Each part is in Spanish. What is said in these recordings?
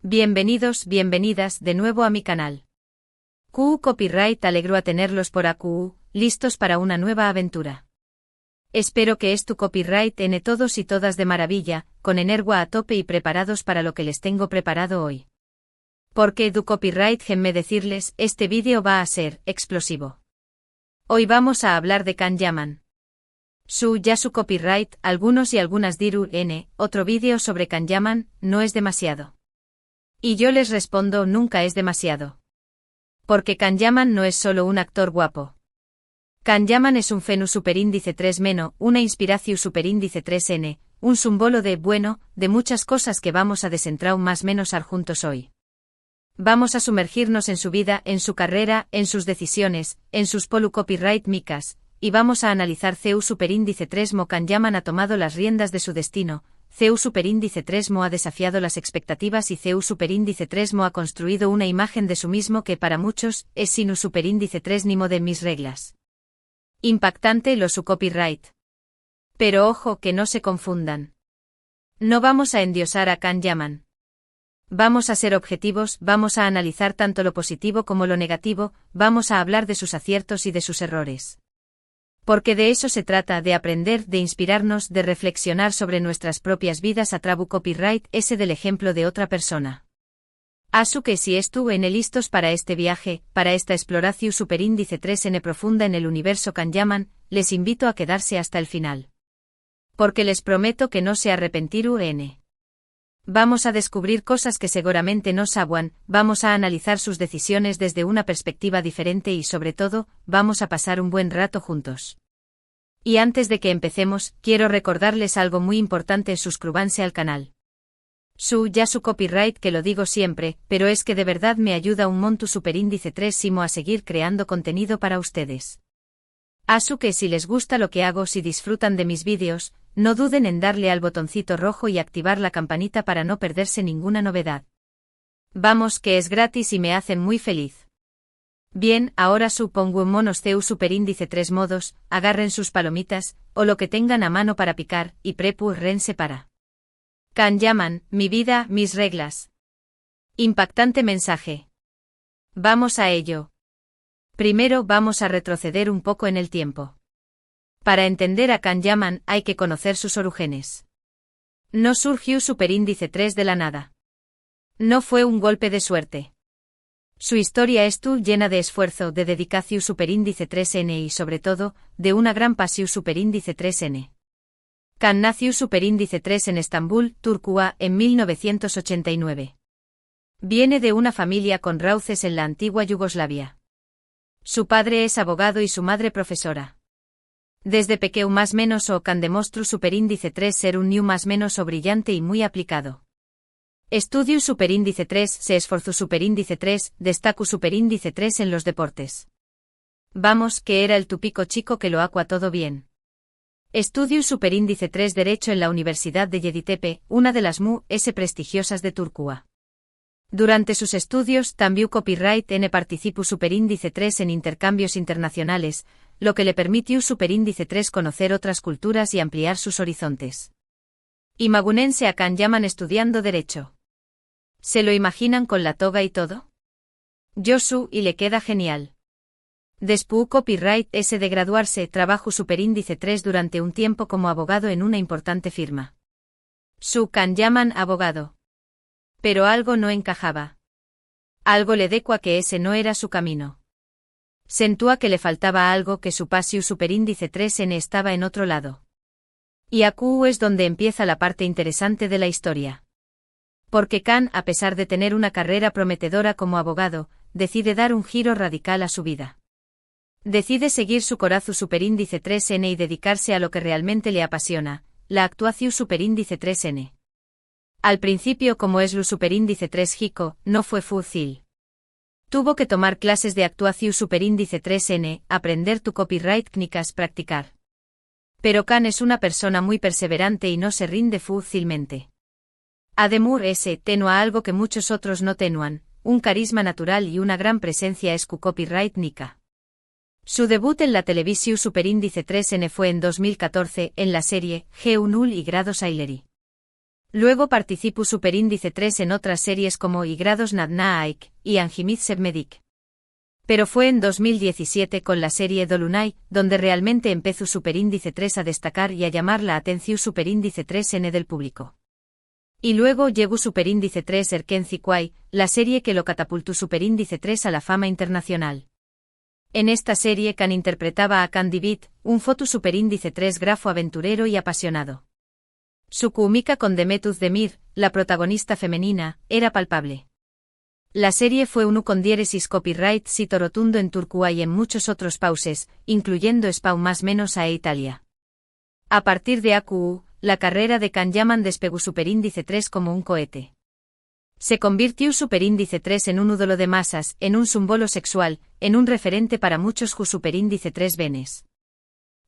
Bienvenidos, bienvenidas de nuevo a mi canal. QU Copyright alegro a tenerlos por AQU, listos para una nueva aventura. Espero que tu copyright en todos y todas de maravilla, con energía a tope y preparados para lo que les tengo preparado hoy. Porque du copyright déjenme decirles, este vídeo va a ser explosivo. Hoy vamos a hablar de Can Yaman. Su copyright, algunos y algunas dirán otro vídeo sobre Can Yaman, no es demasiado. Y yo les respondo, nunca es demasiado. Porque Can Yaman no es solo un actor guapo. Can Yaman es un fenu superíndice 3 meno, una inspiración superíndice 3n, un símbolo de, bueno, de muchas cosas que vamos a desentrar más menos al juntos hoy. Vamos a sumergirnos en su vida, en su carrera, en sus decisiones, en sus polu copyright micas, y vamos a analizar CEU superíndice 3 mo Can Yaman ha tomado las riendas de su destino. CEU superíndice 3 mo ha desafiado las expectativas y CEU superíndice 3 mo ha construido una imagen de su mismo que para muchos es sinu superíndice 3 nimo de mis reglas. Impactante lo su copyright. Pero ojo que no se confundan. No vamos a endiosar a Can Yaman. Vamos a ser objetivos, vamos a analizar tanto lo positivo como lo negativo, vamos a hablar de sus aciertos y de sus errores. Porque de eso se trata, de aprender, de inspirarnos, de reflexionar sobre nuestras propias vidas a través copyright ese del ejemplo de otra persona. Asu que si estuve listos para este viaje, para esta exploración superíndice 3n profunda en el universo Can Yaman, les invito a quedarse hasta el final. Porque les prometo que no se arrepentirán. Vamos a descubrir cosas que seguramente no saben, vamos a analizar sus decisiones desde una perspectiva diferente y sobre todo, vamos a pasar un buen rato juntos. Y antes de que empecemos, quiero recordarles algo muy importante: suscríbanse al canal. Su copyright, que lo digo siempre, pero es que de verdad me ayuda un monto superíndice 3 simo a seguir creando contenido para ustedes. Asu que si les gusta lo que hago, si disfrutan de mis vídeos, no duden en darle al botoncito rojo y activar la campanita para no perderse ninguna novedad. Vamos, que es gratis y me hacen muy feliz. Bien, ahora supongo en monos CEU superíndice 3 modos, agarren sus palomitas, o lo que tengan a mano para picar, y prepúrense para Can Yaman, mi vida, mis reglas. Impactante mensaje. Vamos a ello. Primero vamos a retroceder un poco en el tiempo. Para entender a Can Yaman hay que conocer sus orígenes. No surgió superíndice 3 de la nada. No fue un golpe de suerte. Su historia estuvo llena de esfuerzo, de dedicación superíndice 3n y sobre todo, de una gran pasión superíndice 3n. Can nació superíndice 3 en Estambul, Turquía, en 1989. Viene de una familia con raíces en la antigua Yugoslavia. Su padre es abogado y su madre profesora. Desde pequeño más menos o Can demostró superíndice 3 ser un niño más menos o brillante y muy aplicado. Estudió superíndice 3, se esforzó superíndice 3, destacó superíndice 3 en los deportes. Vamos, que era el típico chico que lo acua todo bien. Estudió superíndice 3 Derecho en la Universidad de Yeditepe, una de las más prestigiosas de Turquía. Durante sus estudios también copyright participó superíndice 3 en intercambios internacionales, lo que le permitió superíndice 3 conocer otras culturas y ampliar sus horizontes. Imagúnense a Can Yaman estudiando Derecho. ¿Se lo imaginan con la toga y todo? Y le queda genial. Después copyright de graduarse, trabajó superíndice 3 durante un tiempo como abogado en una importante firma. Can Yaman abogado. Pero algo no encajaba. Algo le decua que ese no era su camino. Sentía que le faltaba algo, que su pasión superíndice 3n estaba en otro lado. Y aquí es donde empieza la parte interesante de la historia. Porque Can, a pesar de tener una carrera prometedora como abogado, decide dar un giro radical a su vida. Decide seguir su corazón superíndice 3n y dedicarse a lo que realmente le apasiona, la actuación superíndice 3n. Al principio, como es lo superíndice 3 jico, no fue fácil. Tuvo que tomar clases de actuación superíndice 3n, aprender tu copyright técnicas, practicar. Pero Can es una persona muy perseverante y no se rinde fácilmente. Ademur tenua algo que muchos otros no tenuan, un carisma natural y una gran presencia es su copyright nica. Su debut en la televisión superíndice 3n fue en 2014, en la serie G1 y Grado Saileri. Luego participó Superíndice 3 en otras series como Y grados nad Naik y Anjimid Sebmedik. Pero fue en 2017 con la serie Dolunay, donde realmente empezó Superíndice 3 a destacar y a llamar la atención Superíndice 3N del público. Y luego llegó Superíndice 3 Erkenci Quay, la serie que lo catapultó Superíndice 3 a la fama internacional. En esta serie Can interpretaba a Candy Beat, un foto Superíndice 3 grafo aventurero y apasionado. Su química con Demetuz Demir, la protagonista femenina, era palpable. La serie fue un con diéresis copyright sito rotundo en Turcua y en muchos otros pauses, incluyendo Spau más menos a Italia. A partir de AQU, la carrera de Can Yaman despegó Superíndice 3 como un cohete. Se convirtió Superíndice 3 en un ídolo de masas, en un símbolo sexual, en un referente para muchos Superíndice 3 venes.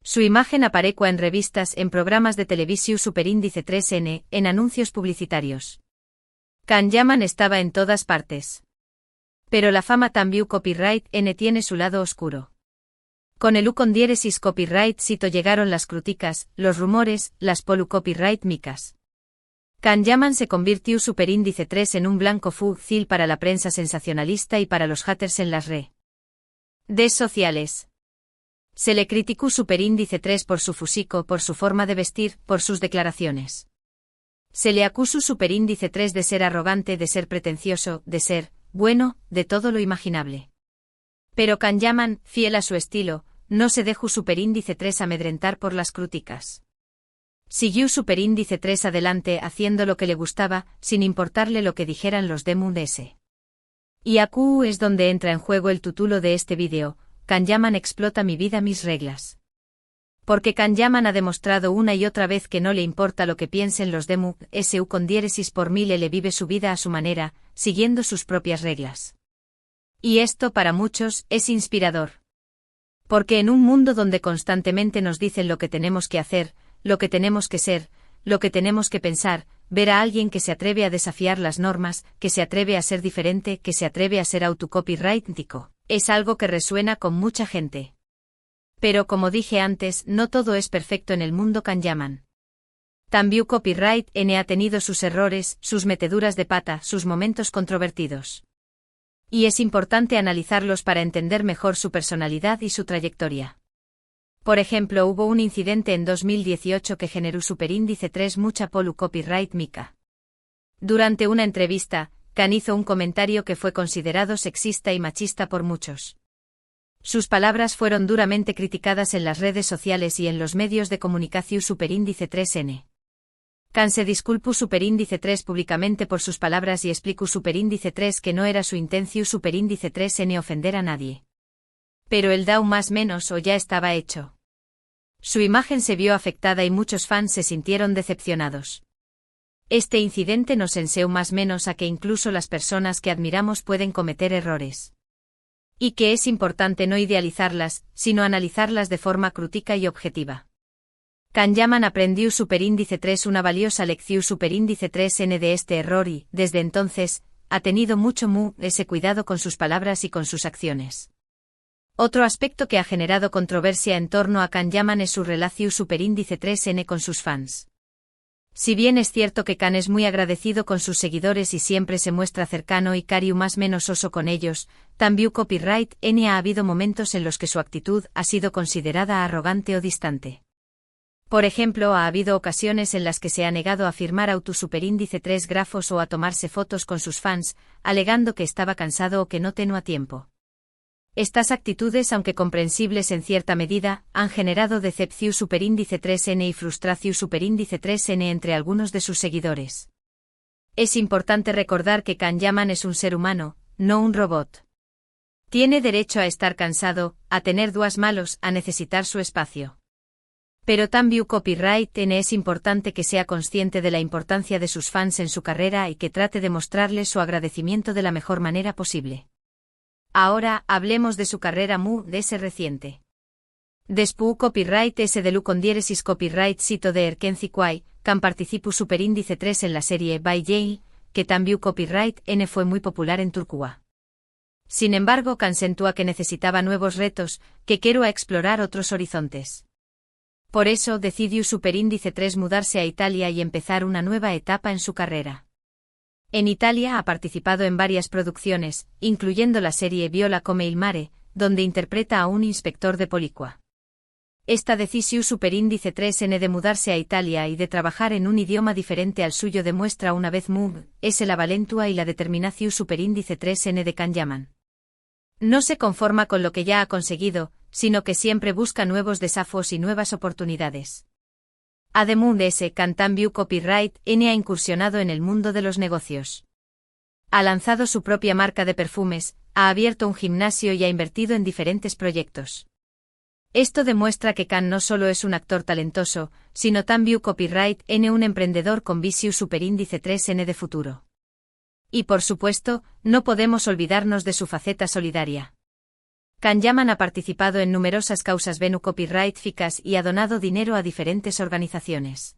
Su imagen apareció en revistas, en programas de televisión Superíndice 3N, en anuncios publicitarios. Can Yaman estaba en todas partes. Pero la fama también copyright N tiene su lado oscuro. Con el con diéresis copyright sito llegaron las críticas, los rumores, las polu copyright micas. Can Yaman se convirtió Superíndice 3 en un blanco fúcil para la prensa sensacionalista y para los haters en las redes sociales. Se le criticó Superíndice 3 por su físico, por su forma de vestir, por sus declaraciones. Se le acusó Superíndice 3 de ser arrogante, de ser pretencioso, de ser, bueno, de todo lo imaginable. Pero Can Yaman, fiel a su estilo, no se dejó Superíndice 3 amedrentar por las críticas. Siguió Superíndice 3 adelante haciendo lo que le gustaba, sin importarle lo que dijeran los demons. Y AQ es donde entra en juego el título de este vídeo, Can Yaman explota mi vida, mis reglas. Porque Can Yaman ha demostrado una y otra vez que no le importa lo que piensen los demons, su con diéresis por mil le vive su vida a su manera, siguiendo sus propias reglas. Y esto para muchos es inspirador. Porque en un mundo donde constantemente nos dicen lo que tenemos que hacer, lo que tenemos que ser, lo que tenemos que pensar, ver a alguien que se atreve a desafiar las normas, que se atreve a ser diferente, que se atreve a ser autocopyrightico, es algo que resuena con mucha gente. Pero como dije antes, no todo es perfecto en el mundo Can Yaman. También Copyright N ha tenido sus errores, sus meteduras de pata, sus momentos controvertidos. Y es importante analizarlos para entender mejor su personalidad y su trayectoria. Por ejemplo, hubo un incidente en 2018 que generó Superíndice 3 mucha polu copyright mica. Durante una entrevista, Can hizo un comentario que fue considerado sexista y machista por muchos. Sus palabras fueron duramente criticadas en las redes sociales y en los medios de comunicación Superíndice 3N. Can se disculpó Superíndice 3 públicamente por sus palabras y explicó Superíndice 3 que no era su intención Superíndice 3N ofender a nadie. Pero el DAO más menos o ya estaba hecho. Su imagen se vio afectada y muchos fans se sintieron decepcionados. Este incidente nos enseñó más menos a que incluso las personas que admiramos pueden cometer errores. Y que es importante no idealizarlas, sino analizarlas de forma crítica y objetiva. Can Yaman aprendió Superíndice 3 una valiosa lección Superíndice 3N de este error y, desde entonces, ha tenido mucho ese cuidado con sus palabras y con sus acciones. Otro aspecto que ha generado controversia en torno a Can Yaman es su relación Superíndice 3N con sus fans. Si bien es cierto que Can es muy agradecido con sus seguidores y siempre se muestra cercano y cariu más menos oso con ellos, también Copyright N ha habido momentos en los que su actitud ha sido considerada arrogante o distante. Por ejemplo, ha habido ocasiones en las que se ha negado a firmar Superíndice 3 grafos o a tomarse fotos con sus fans, alegando que estaba cansado o que no tenía tiempo. Estas actitudes, aunque comprensibles en cierta medida, han generado decepción Superíndice 3N y frustración Superíndice 3N entre algunos de sus seguidores. Es importante recordar que Can Yaman es un ser humano, no un robot. Tiene derecho a estar cansado, a tener días malos, a necesitar su espacio. Pero también Copyright N es importante que sea consciente de la importancia de sus fans en su carrera y que trate de mostrarles su agradecimiento de la mejor manera posible. Ahora, hablemos de su carrera de ese reciente. Después Copyright S de con diéresis Copyright sito de Erkenci Quay, Can participó Superíndice 3 en la serie By Yale, que también Copyright N fue muy popular en Turcua. Sin embargo, Can sentía que necesitaba nuevos retos, que quiero explorar otros horizontes. Por eso decidió Superíndice 3 mudarse a Italia y empezar una nueva etapa en su carrera. En Italia ha participado en varias producciones, incluyendo la serie Viola come il mare, donde interpreta a un inspector de policía. Esta decisión Superíndice 3N de mudarse a Italia y de trabajar en un idioma diferente al suyo demuestra una vez más la valentua y la determinación Superíndice 3N de Can Yaman. No se conforma con lo que ya ha conseguido, sino que siempre busca nuevos desafíos y nuevas oportunidades. Además de ese, Can También Copyright N ha incursionado en el mundo de los negocios. Ha lanzado su propia marca de perfumes, ha abierto un gimnasio y ha invertido en diferentes proyectos. Esto demuestra que Can no solo es un actor talentoso, sino también Copyright N un emprendedor con visión Superíndice 3N de futuro. Y por supuesto, no podemos olvidarnos de su faceta solidaria. Can Yaman ha participado en numerosas causas Venu copyrightficas y ha donado dinero a diferentes organizaciones.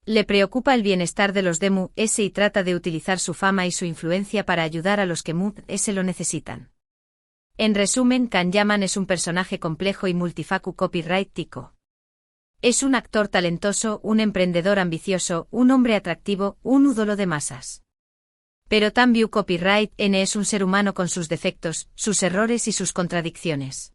Le preocupa el bienestar de los DMU-S y trata de utilizar su fama y su influencia para ayudar a los que MU-S lo necesitan. En resumen, Can Yaman es un personaje complejo y multifacu copyright-tico. Es un actor talentoso, un emprendedor ambicioso, un hombre atractivo, un ídolo de masas. Pero también Copyright N es un ser humano con sus defectos, sus errores y sus contradicciones.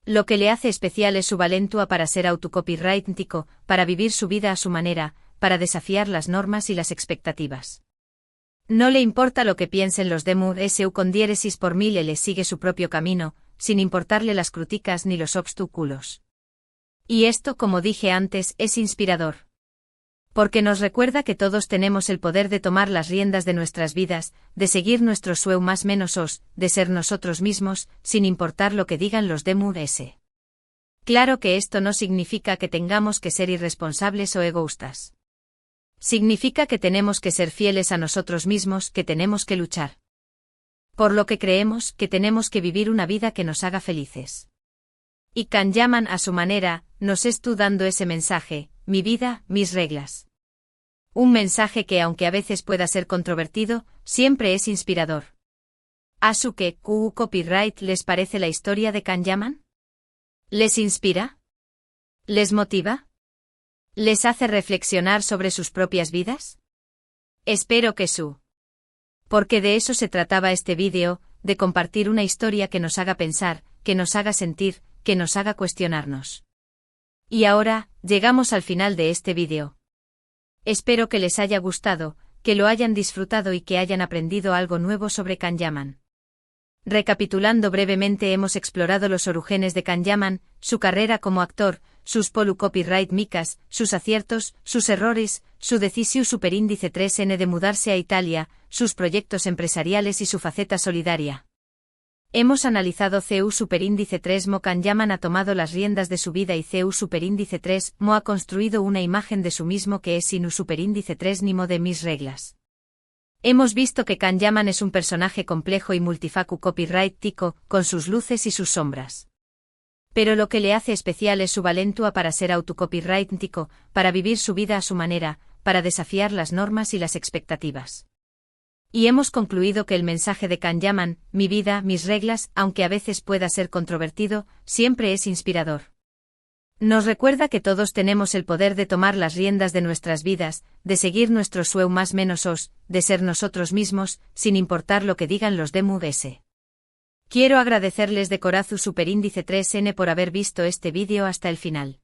Lo que le hace especial es su valentua para ser autocopyrightico, para vivir su vida a su manera, para desafiar las normas y las expectativas. No le importa lo que piensen los DMU-S con diéresis por mil, él sigue su propio camino, sin importarle las críticas ni los obstáculos. Y esto, como dije antes, es inspirador. Porque nos recuerda que todos tenemos el poder de tomar las riendas de nuestras vidas, de seguir nuestro sueño más menos os, de ser nosotros mismos, sin importar lo que digan los DMU-S. Claro que esto no significa que tengamos que ser irresponsables o egoístas. Significa que tenemos que ser fieles a nosotros mismos, que tenemos que luchar por lo que creemos, que tenemos que vivir una vida que nos haga felices. Y Can Yaman a su manera, nos está dando ese mensaje, mi vida, mis reglas. Un mensaje que aunque a veces pueda ser controvertido, siempre es inspirador. ¿Asu que copyright les parece la historia de Can Yaman? ¿Les inspira? ¿Les motiva? ¿Les hace reflexionar sobre sus propias vidas? Espero que sí. Porque de eso se trataba este vídeo, de compartir una historia que nos haga pensar, que nos haga sentir, que nos haga cuestionarnos. Y ahora, llegamos al final de este vídeo. Espero que les haya gustado, que lo hayan disfrutado y que hayan aprendido algo nuevo sobre Can Yaman. Recapitulando brevemente, hemos explorado los orígenes de Can Yaman, su carrera como actor, sus copyright micas, sus aciertos, sus errores, su decisión Superíndice 3N de mudarse a Italia, sus proyectos empresariales y su faceta solidaria. Hemos analizado CU Superíndice 3 Mo Can Yaman ha tomado las riendas de su vida y CU Superíndice 3 Mo ha construido una imagen de su mismo que es sin Superíndice 3 ni Mo de mis reglas. Hemos visto que Can Yaman es un personaje complejo y multifacu copyright-tico, con sus luces y sus sombras. Pero lo que le hace especial es su valentua para ser autocopyright-tico, para vivir su vida a su manera, para desafiar las normas y las expectativas. Y hemos concluido que el mensaje de Can Yaman, mi vida, mis reglas, aunque a veces pueda ser controvertido, siempre es inspirador. Nos recuerda que todos tenemos el poder de tomar las riendas de nuestras vidas, de seguir nuestro sueño más menos os, de ser nosotros mismos, sin importar lo que digan los DMU-S. Quiero agradecerles de corazón Superíndice 3N por haber visto este vídeo hasta el final.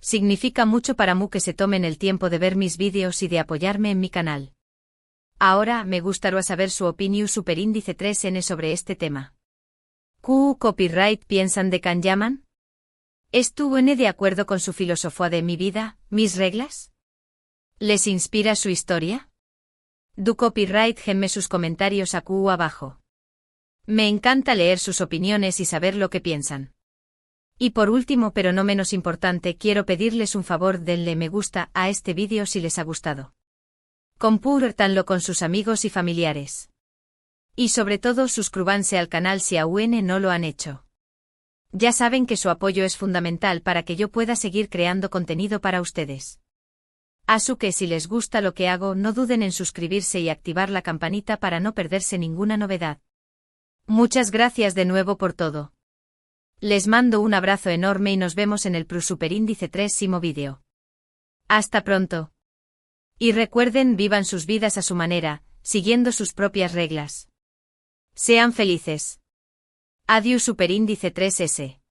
Significa mucho para mí que se tomen el tiempo de ver mis vídeos y de apoyarme en mi canal. Ahora, me gustaría saber su opinión Superíndice 3N sobre este tema. ¿Qué copyright piensan de Can Yaman? ¿Estuvo de acuerdo con su filosofía de mi vida, mis reglas? ¿Les inspira su historia? Du copyright gemme sus comentarios aquí abajo. Me encanta leer sus opiniones y saber lo que piensan. Y por último pero no menos importante, quiero pedirles un favor, denle me gusta a este vídeo si les ha gustado. Compártanlo con sus amigos y familiares. Y sobre todo suscríbanse al canal si aún no lo han hecho. Ya saben que su apoyo es fundamental para que yo pueda seguir creando contenido para ustedes. Así que si les gusta lo que hago, no duden en suscribirse y activar la campanita para no perderse ninguna novedad. Muchas gracias de nuevo por todo. Les mando un abrazo enorme y nos vemos en el Superíndice 3 vídeo. Hasta pronto. Y recuerden, vivan sus vidas a su manera, siguiendo sus propias reglas. Sean felices. Adiós Superíndice 3S.